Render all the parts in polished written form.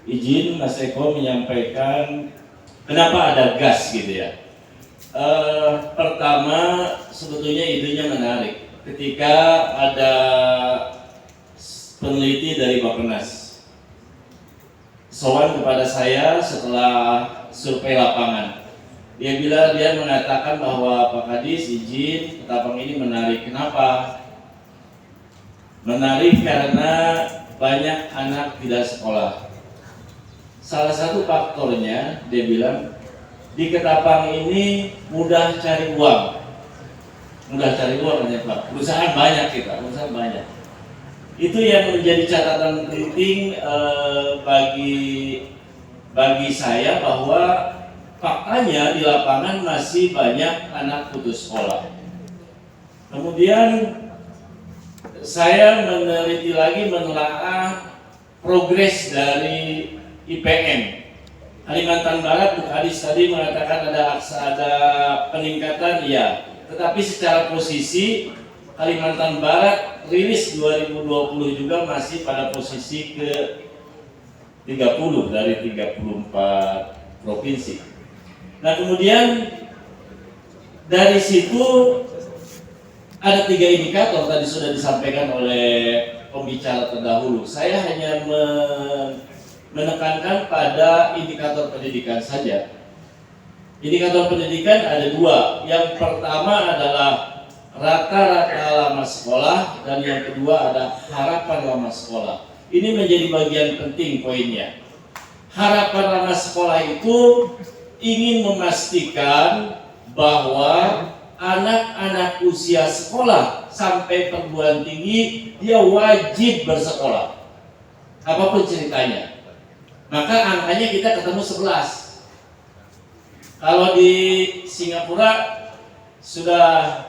izin Mas Eko menyampaikan kenapa ada gas gitu ya. Pertama sebetulnya idenya menarik ketika ada peneliti dari Bappenas sowan kepada saya setelah survei lapangan. Dia mengatakan bahwa Pak Kadis izin Ketapang ini menarik. Kenapa? Menarik karena banyak anak tidak sekolah. Salah satu faktornya dia bilang di Ketapang ini mudah cari uang. Mudah cari uang ya Pak. Perusahaan banyak kita, perusahaan banyak. Itu yang menjadi catatan penting bagi saya bahwa faktanya di lapangan masih banyak anak putus sekolah. Kemudian saya meneliti lagi, menelaah progres dari IPM. Kalimantan Barat, Bu Kadis tadi mengatakan ada peningkatan, ya. Tetapi secara posisi Kalimantan Barat rilis 2020 juga masih pada posisi ke 30 dari 34 provinsi. Nah kemudian dari situ ada 3 indikator tadi sudah disampaikan oleh pembicara terdahulu. Saya hanya menekankan pada indikator pendidikan saja. Indikator pendidikan ada 2. Yang pertama adalah rata-rata lama sekolah dan yang kedua ada harapan lama sekolah. Ini menjadi bagian penting poinnya. Harapan lama sekolah itu ingin memastikan bahwa anak-anak usia sekolah sampai perguruan tinggi dia wajib bersekolah apapun ceritanya. Maka angkanya kita ketemu 11. Kalau di Singapura sudah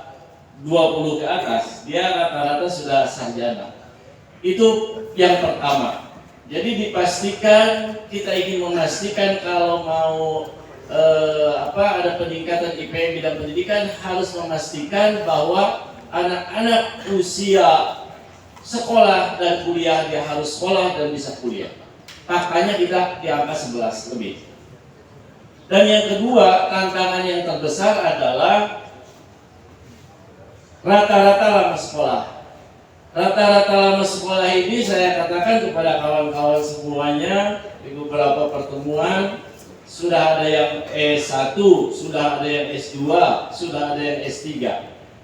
20 ke atas, dia rata-rata sudah sarjana. Itu yang pertama. Jadi dipastikan, kita ingin memastikan kalau mau ada peningkatan IPM bidang pendidikan, harus memastikan bahwa anak-anak usia sekolah dan kuliah dia harus sekolah dan bisa kuliah. Faktanya kita di angka 11 lebih. Dan yang kedua, tantangan yang terbesar adalah rata-rata lama sekolah. Rata-rata lama sekolah ini saya katakan kepada kawan-kawan semuanya di beberapa pertemuan, sudah ada yang S1, sudah ada yang S2, sudah ada yang S3.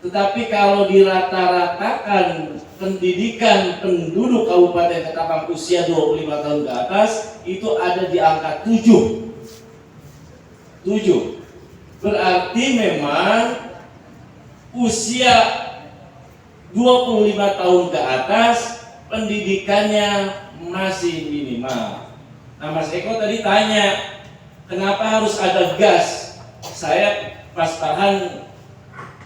Tetapi kalau dirata-ratakan pendidikan penduduk Kabupaten Ketapang usia 25 tahun ke atas, itu ada di angka 7. Berarti memang usia 25 tahun ke atas pendidikannya masih minimal. Nah Mas Eko tadi tanya, kenapa harus ada gas? Saya pas tahan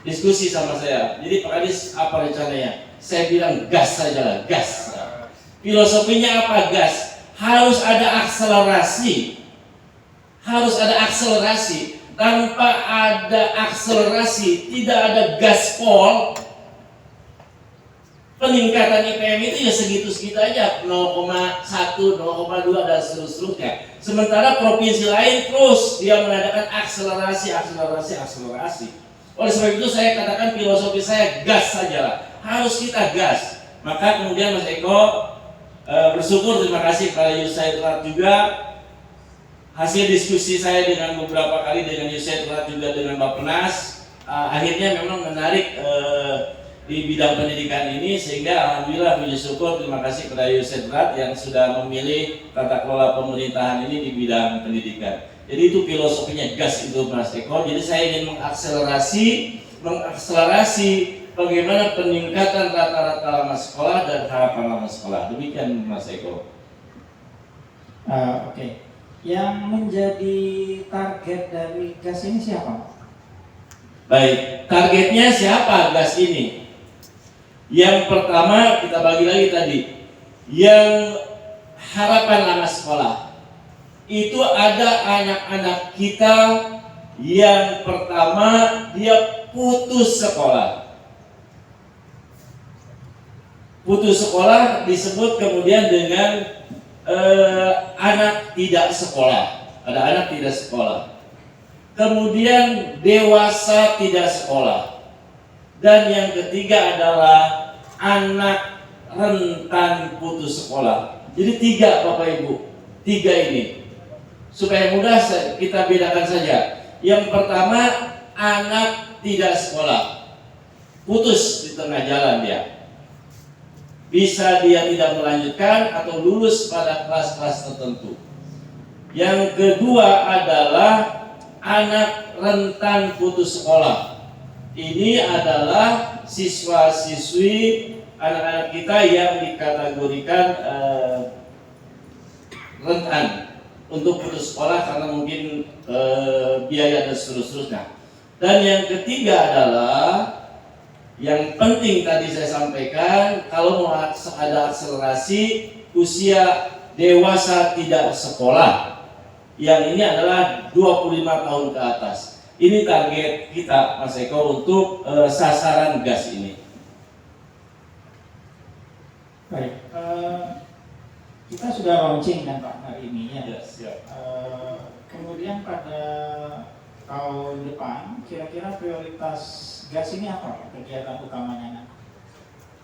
diskusi sama saya. Jadi Pak Kadis apa rencananya? Saya bilang gas saja lah, gas. Filosofinya apa gas? Harus ada akselerasi. Harus ada akselerasi. Tanpa ada akselerasi, tidak ada gaspol, peningkatan IPM itu ya segitu-segitu aja, 0,1, 0,2 dan seterusnya. Sementara provinsi lain terus dia mengadakan akselerasi. Oleh sebab itu saya katakan filosofi saya gas saja lah. Harus kita gas. Maka kemudian Mas Eko bersyukur, terima kasih kepada Yusaid Rat juga. Hasil diskusi saya dengan beberapa kali dengan Yusaid Rat juga dengan Bappenas, akhirnya memang menarik di bidang pendidikan ini, sehingga alhamdulillah puji syukur, terima kasih kepada Yusaid Rat yang sudah memilih tata kelola pemerintahan ini di bidang pendidikan. Jadi itu filosofinya gas itu Mas Eko. Jadi saya ingin mengakselerasi bagaimana peningkatan rata-rata lama sekolah dan harapan lama sekolah. Demikian Mas Eko. Oke. Yang menjadi target dari gas ini siapa? Baik, targetnya siapa gas ini? Yang pertama kita bagi lagi tadi, yang harapan lama sekolah. Itu ada anak-anak kita yang pertama dia putus sekolah. Putus sekolah disebut kemudian dengan anak tidak sekolah, ada anak tidak sekolah. Kemudian dewasa tidak sekolah. Dan yang ketiga adalah anak rentan putus sekolah. Jadi 3 Bapak Ibu, 3 ini. Supaya mudah kita bedakan saja. Yang pertama, anak tidak sekolah, putus di tengah jalan dia. Bisa dia tidak melanjutkan atau lulus pada kelas-kelas tertentu. Yang kedua adalah anak rentan putus sekolah. Ini adalah siswa-siswi anak-anak kita yang dikategorikan rentan untuk putus sekolah karena mungkin biaya dan seterusnya. Dan yang ketiga adalah yang penting tadi saya sampaikan, kalau mau ada akselerasi usia dewasa tidak sekolah, yang ini adalah 25 tahun ke atas. Ini target kita Mas Eko untuk sasaran gas ini. Baik, kita sudah launching kan Pak hari ini ya. Yes, siap. Kemudian pada tahun depan, kira-kira prioritas gas ini apa Pak, kegiatan utamanya?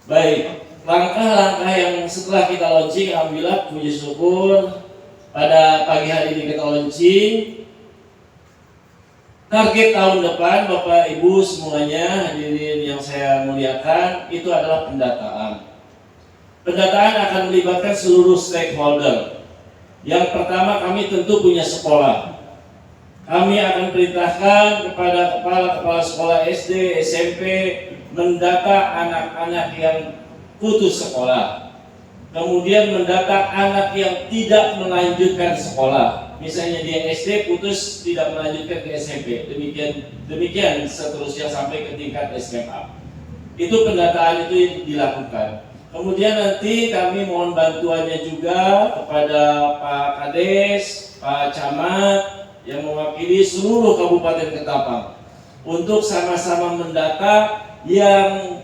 Baik, langkah-langkah yang setelah kita launching, alhamdulillah puji syukur pada pagi hari ini kita launching. Target tahun depan Bapak Ibu semuanya hadirin yang saya muliakan, itu adalah pendataan. Pendataan akan melibatkan seluruh stakeholder. Yang pertama, kami tentu punya sekolah. Kami akan perintahkan kepada kepala-kepala sekolah SD, SMP mendata anak-anak yang putus sekolah. Kemudian mendata anak yang tidak melanjutkan sekolah. Misalnya dia SD putus tidak melanjutkan ke SMP. Demikian seterusnya sampai ke tingkat SMA. Itu pendataan itu dilakukan. Kemudian nanti kami mohon bantuannya juga kepada Pak Kades, Pak Camat yang mewakili seluruh Kabupaten Ketapang untuk sama-sama mendata yang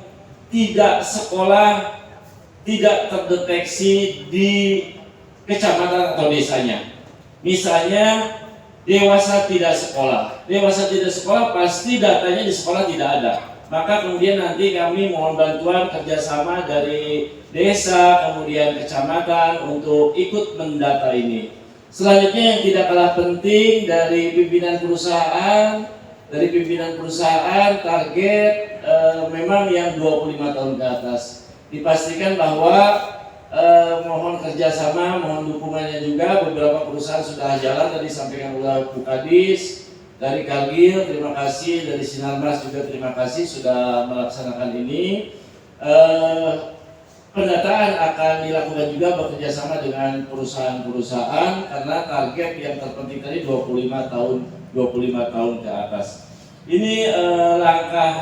tidak sekolah, tidak terdeteksi di kecamatan atau desanya. Misalnya dewasa tidak sekolah. Dewasa tidak sekolah pasti datanya di sekolah tidak ada. Maka kemudian nanti kami mohon bantuan kerjasama dari desa, kemudian kecamatan untuk ikut mendata ini. Selanjutnya yang tidak kalah penting dari pimpinan perusahaan target memang yang 25 tahun ke atas. Dipastikan bahwa mohon kerjasama, mohon dukungannya juga. Beberapa perusahaan sudah jalan tadi sampaikan oleh Bu Kadis. Dari Kargil terima kasih, dari Sinarmas juga terima kasih sudah melaksanakan ini. Pendataan akan dilakukan juga bekerjasama dengan perusahaan-perusahaan karena target yang terpenting tadi 25 tahun ke atas. Ini langkah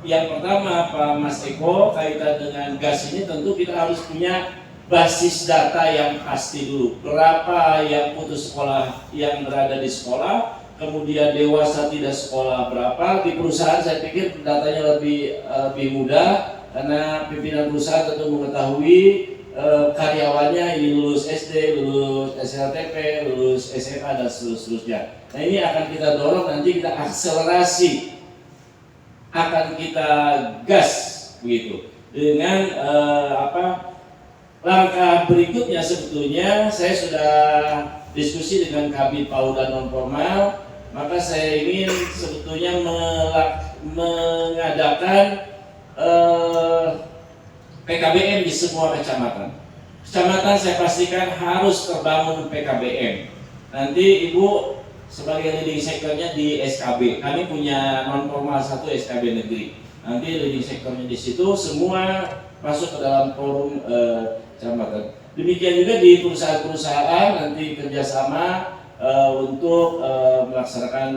yang pertama Pak Mas Eko kaitan dengan gas ini tentu kita harus punya basis data yang pasti dulu. Berapa yang putus sekolah yang berada di sekolah, kemudian dewasa tidak sekolah berapa. Di perusahaan saya pikir datanya lebih mudah karena pimpinan perusahaan tentu mengetahui karyawannya ini lulus SD, lulus SLTP, lulus SMA dan seterusnya. Nah ini akan kita dorong, nanti kita akselerasi, akan kita gas begitu. Dengan langkah berikutnya sebetulnya saya sudah diskusi dengan Kabid PAUD dan non formal, maka saya ingin sebetulnya mengadakan PKBM di semua kecamatan. Kecamatan saya pastikan harus terbangun PKBM. Nanti Ibu sebagai leading sektornya di SKB. Kami punya non formal 1 SKB negeri. Nanti leading sektornya di situ semua masuk ke dalam forum kecamatan. Demikian juga di perusahaan-perusahaan nanti kerjasama untuk melaksanakan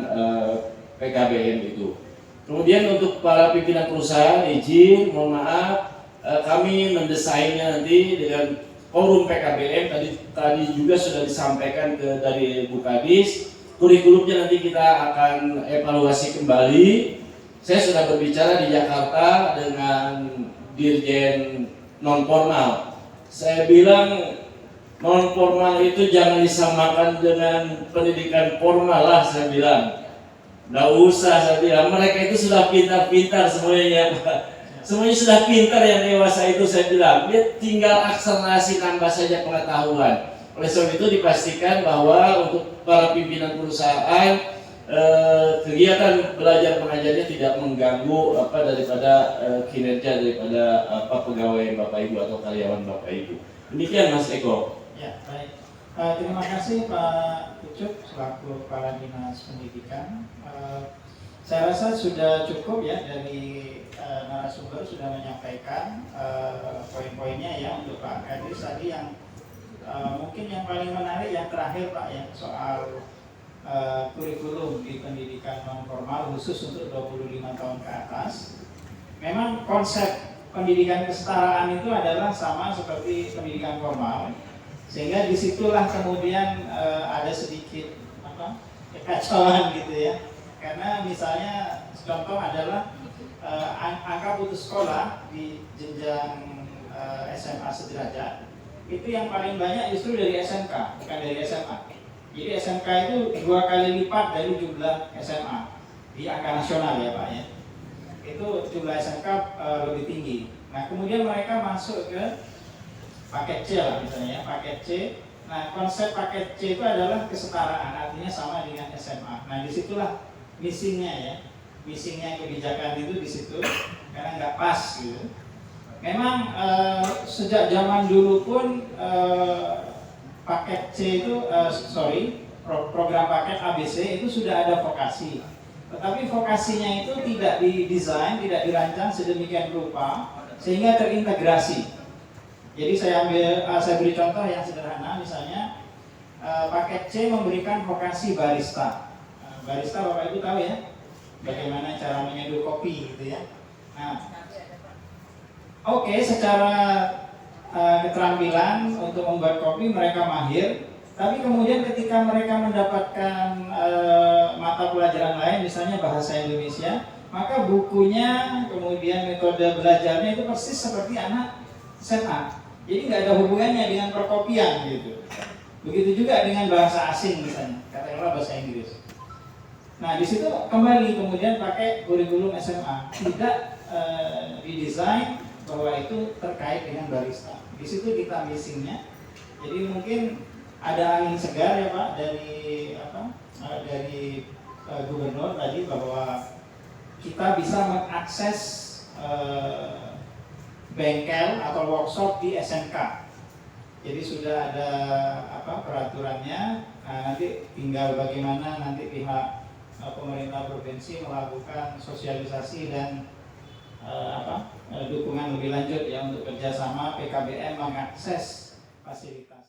PKBM itu. Kemudian untuk para pimpinan perusahaan izin, mohon maaf, kami mendesainnya nanti dengan forum PKBM tadi juga sudah disampaikan dari Bu Kadis. Kurikulumnya nanti kita akan evaluasi kembali. Saya sudah berbicara di Jakarta dengan Dirjen non formal. Saya bilang non formal itu jangan disamakan dengan pendidikan formal lah, saya bilang. Nggak usah, saya bilang. Mereka itu sudah pintar-pintar semuanya. Semuanya sudah pintar yang dewasa itu, saya bilang. Dia tinggal akselerasi nambah saja pengetahuan. Oleh sebab itu dipastikan bahwa untuk para pimpinan perusahaan kegiatan belajar mengajarnya tidak mengganggu daripada kinerja daripada pegawai Bapak Ibu atau karyawan Bapak Ibu. Demikian Mas Eko. Ya, baik. Terima kasih Pak Ucup selaku Kepala Dinas Pendidikan. Saya rasa sudah cukup ya dari narasumber sudah menyampaikan poin-poinnya ya untuk Pak Kadis tadi yang mungkin yang paling menarik yang terakhir Pak ya soal kurikulum di pendidikan non formal khusus untuk 25 tahun ke atas. Memang konsep pendidikan kesetaraan itu adalah sama seperti pendidikan formal. Sehingga disitulah kemudian ada sedikit kekacauan gitu ya, karena misalnya contoh adalah angka putus sekolah di jenjang SMA sederajat itu yang paling banyak justru dari SMK bukan dari SMA. Jadi SMK itu 2 kali lipat dari jumlah SMA di angka nasional ya Pak ya. Itu jumlah SMK lebih tinggi. Nah kemudian mereka masuk ke paket C lah misalnya, paket C. Nah konsep paket C itu adalah kesetaraan, artinya sama dengan SMA. Nah disitulah missingnya ya, missingnya kebijakan itu di situ, karena nggak pas gitu. Memang sejak zaman dulu pun paket C itu, program paket ABC itu sudah ada vokasi. Tetapi vokasinya itu tidak didesain, tidak dirancang sedemikian rupa sehingga terintegrasi. Jadi saya beri contoh yang sederhana, misalnya paket C memberikan vokasi barista. Barista Bapak Ibu tahu ya, bagaimana cara menyeduh kopi gitu ya. Nah, oke, secara keterampilan untuk membuat kopi mereka mahir, tapi kemudian ketika mereka mendapatkan mata pelajaran lain, misalnya bahasa Indonesia, maka bukunya kemudian metode belajarnya itu persis seperti anak SMA. Jadi nggak ada hubungannya dengan perkopian gitu. Begitu juga dengan bahasa asing misalnya, katakanlah bahasa Inggris. Nah di situ kembali kemudian pakai kurikulum SMA, tidak didesain bahwa itu terkait dengan barista. Di situ kita missingnya. Jadi mungkin ada angin segar ya Pak dari gubernur tadi bahwa kita bisa mengakses bengkel atau workshop di SMK. Jadi sudah ada peraturannya. Nah, nanti tinggal bagaimana nanti pihak pemerintah provinsi melakukan sosialisasi dan dukungan lebih lanjut ya untuk kerjasama PKBM mengakses fasilitas.